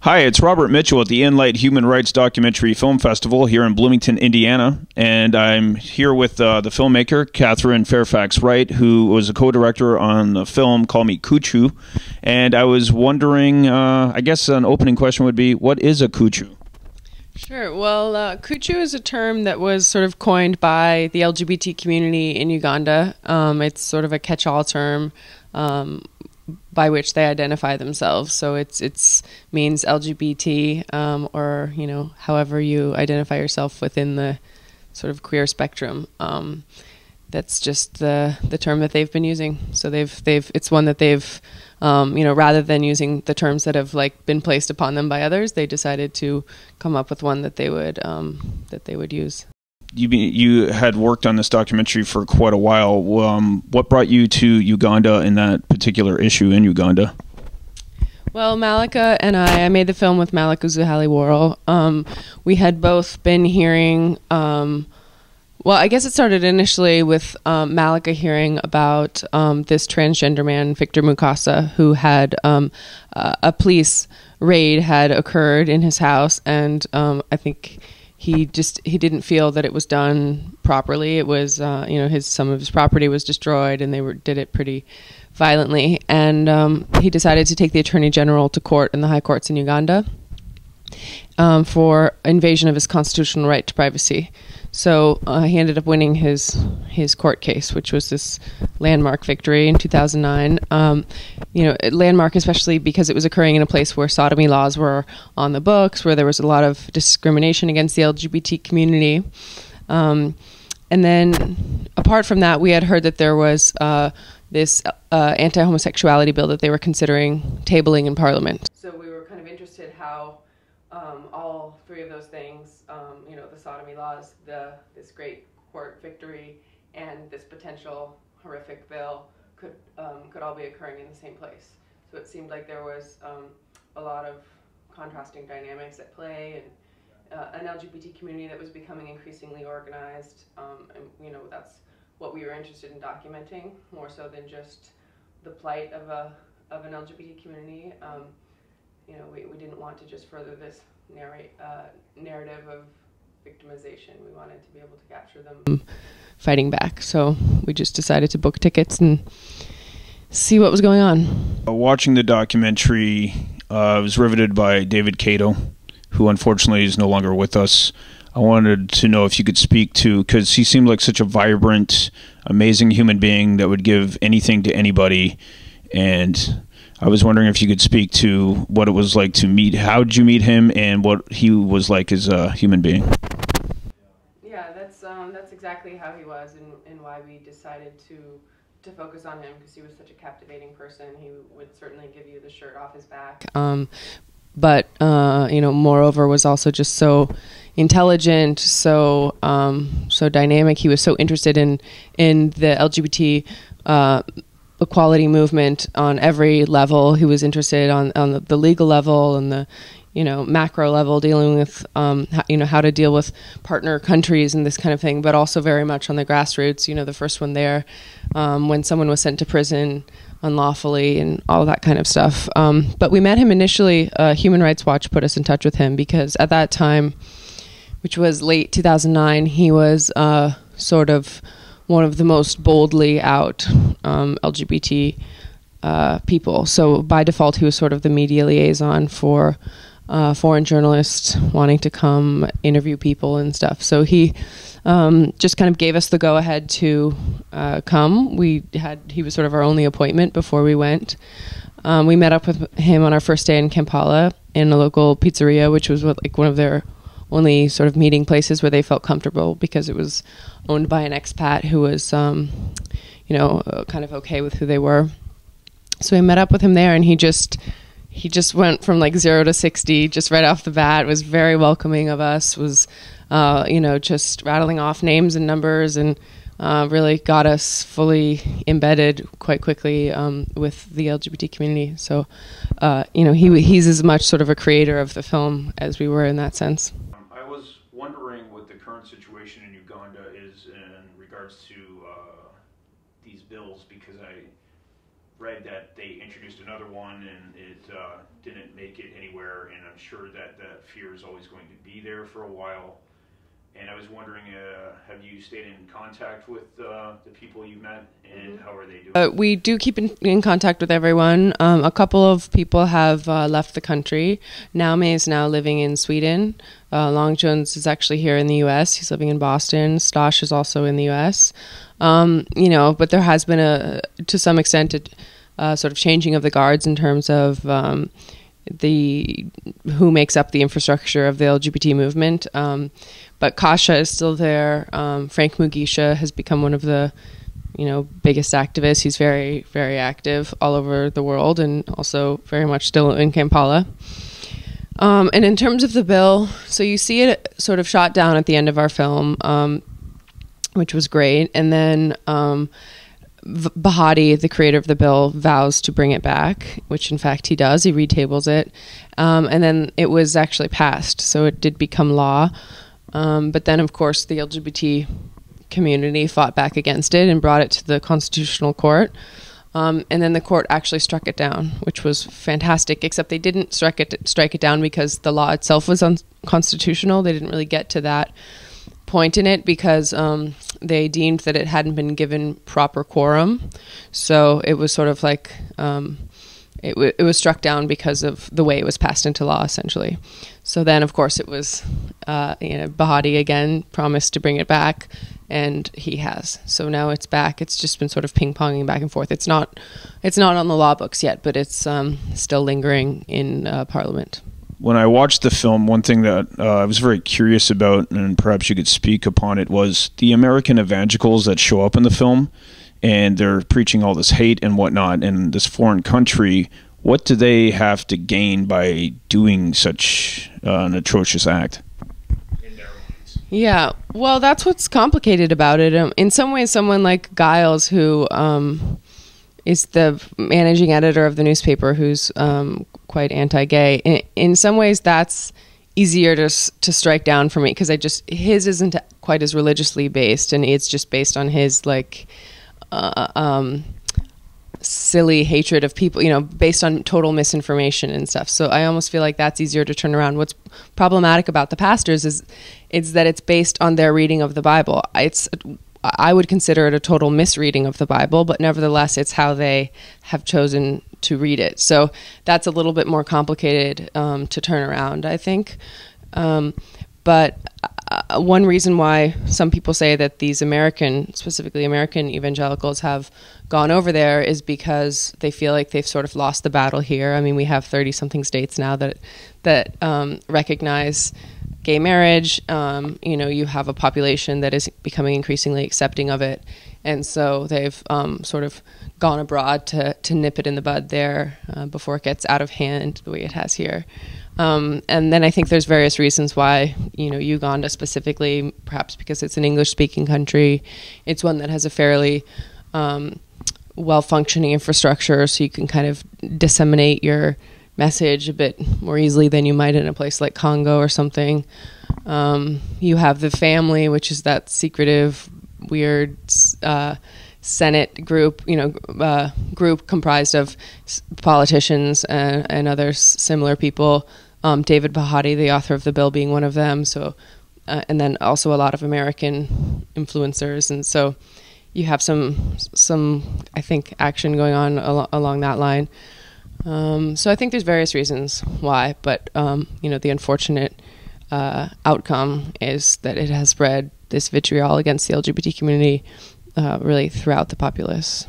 Hi, it's Robert Mitchell at the Inlight Human Rights Documentary Film Festival here in Bloomington, Indiana, and I'm here with the filmmaker, Katherine Fairfax Wright, who was a co-director on the film Call Me Kuchu, and I was wondering, I guess an opening question would be, what is a kuchu? Sure. Well, Kuchu is a term that was sort of coined by the LGBT community in Uganda. It's sort of a catch-all term by which they identify themselves. So it's means LGBT, or however you identify yourself within the sort of queer spectrum. That's just the term that they've been using. So it's one that they've rather than using the terms that have been placed upon them by others, they decided to come up with one that they would use. You had worked on this documentary for quite a while. What brought you to Uganda in that particular issue in Uganda? Well, Malika and I made the film with Malika Zuhali-Worrell. We had both been hearing, well, I guess it started initially with Malika hearing about this transgender man, Victor Mukasa, who had a police raid had occurred in his house, and I think he didn't feel that it was done properly. It was some of his property was destroyed, and they did it pretty violently. And he decided to take the Attorney General to court in the high courts in Uganda for invasion of his constitutional right to privacy. So he ended up winning his court case, which was this landmark victory in 2009. Landmark especially because it was occurring in a place where sodomy laws were on the books, where there was a lot of discrimination against the LGBT community. And then apart from that, we had heard that there was this anti-homosexuality bill that they were considering tabling in Parliament. So we were kind of interested how all three of those things, the sodomy laws, this great court victory, and this potential horrific bill could all be occurring in the same place. So it seemed like there was a lot of contrasting dynamics at play, and an LGBT community that was becoming increasingly organized, and that's what we were interested in documenting, more so than just the plight of an LGBT community. We didn't want to just further this narrative of victimization. We wanted to be able to capture them fighting back. So we just decided to book tickets and see what was going on. Watching the documentary, I was riveted by David Kato, who unfortunately is no longer with us. I wanted to know if you could speak to, because he seemed like such a vibrant, amazing human being that would give anything to anybody, and I was wondering if you could speak to what it was like to meet. How did you meet him, and what he was like as a human being? Yeah, that's exactly how he was, and why we decided to focus on him, because he was such a captivating person. He would certainly give you the shirt off his back. But moreover, was also just so intelligent, so dynamic. He was so interested in the LGBT equality movement on every level. He was interested on the legal level and the macro level, dealing with how to deal with partner countries and this kind of thing, but also very much on the grassroots. The first one there, when someone was sent to prison unlawfully and all that kind of stuff. But we met him initially. Human Rights Watch put us in touch with him because at that time, which was late 2009, he was sort of one of the most boldly out LGBT people. So by default, he was sort of the media liaison for foreign journalists wanting to come interview people and stuff. So he just kind of gave us the go-ahead to come. He was sort of our only appointment before we went. We met up with him on our first day in Kampala in a local pizzeria, which was one of their only sort of meeting places where they felt comfortable, because it was owned by an expat who was, kind of okay with who they were. So we met up with him there, and he just went from 0 to 60 just right off the bat. Was very welcoming of us. Was just rattling off names and numbers, and really got us fully embedded quite quickly with the LGBT community. So he's as much sort of a creator of the film as we were in that sense. I was wondering what the current situation in Uganda is in regards to these bills, because I read that they introduced another one and it didn't make it anywhere, and I'm sure that that fear is always going to be there for a while. And I was wondering, have you stayed in contact with the people you've met, and how are they doing? We do keep in contact with everyone. A couple of people have left the country. Naomi is now living in Sweden. Long Jones is actually here in the U.S. He's living in Boston. Stosh is also in the U.S. But there has been to some extent, a sort of changing of the guards in terms of who makes up the infrastructure of the LGBT movement. But Kasha is still there. Frank Mugisha has become one of the, biggest activists. He's very, very active all over the world, and also very much still in Kampala. And in terms of the bill, so you see it sort of shot down at the end of our film, which was great. And then Bahati, the creator of the bill, vows to bring it back, which in fact he does. He retables it. And then it was actually passed, so it did become law. But then, of course, the LGBT community fought back against it and brought it to the Constitutional Court. And then the court actually struck it down, which was fantastic, except they didn't strike it down because the law itself was unconstitutional. They didn't really get to that point in it because they deemed that it hadn't been given proper quorum. So it was sort of like it was struck down because of the way it was passed into law, essentially. So then, of course, it was Bahati again promised to bring it back, and he has. So now it's back. It's just been sort of ping-ponging back and forth. It's not on the law books yet, but it's still lingering in Parliament. When I watched the film, one thing that I was very curious about, and perhaps you could speak upon it, was the American evangelicals that show up in the film, and they're preaching all this hate and whatnot in this foreign country. What do they have to gain by doing such an atrocious act? Yeah, well, that's what's complicated about it. In some ways, someone like Giles, who is the managing editor of the newspaper, who's quite anti-gay, in some ways that's easier to strike down for me, because his isn't quite as religiously based, and it's just based on his silly hatred of people, based on total misinformation and stuff. So I almost feel like that's easier to turn around. What's problematic about the pastors is that it's based on their reading of the Bible. I would consider it a total misreading of the Bible, but nevertheless, it's how they have chosen to read it. So that's a little bit more complicated to turn around, I think. But one reason why some people say that these specifically American evangelicals have gone over there is because they feel like they've sort of lost the battle here. I mean, we have 30-something states now that recognize gay marriage. You have a population that is becoming increasingly accepting of it. And so they've sort of gone abroad to nip it in the bud there before it gets out of hand the way it has here. And then I think there's various reasons why, Uganda specifically, perhaps because it's an English-speaking country. It's one that has a fairly well-functioning infrastructure, so you can kind of disseminate your message a bit more easily than you might in a place like Congo or something. You have the family, which is that secretive, weird Senate group, group comprised of politicians and other similar people. David Bahati, the author of the bill, being one of them. So, and then also a lot of American influencers, and so you have some I think action going on along that line. So I think there's various reasons why, but the unfortunate outcome is that it has spread this vitriol against the LGBT community really throughout the populace.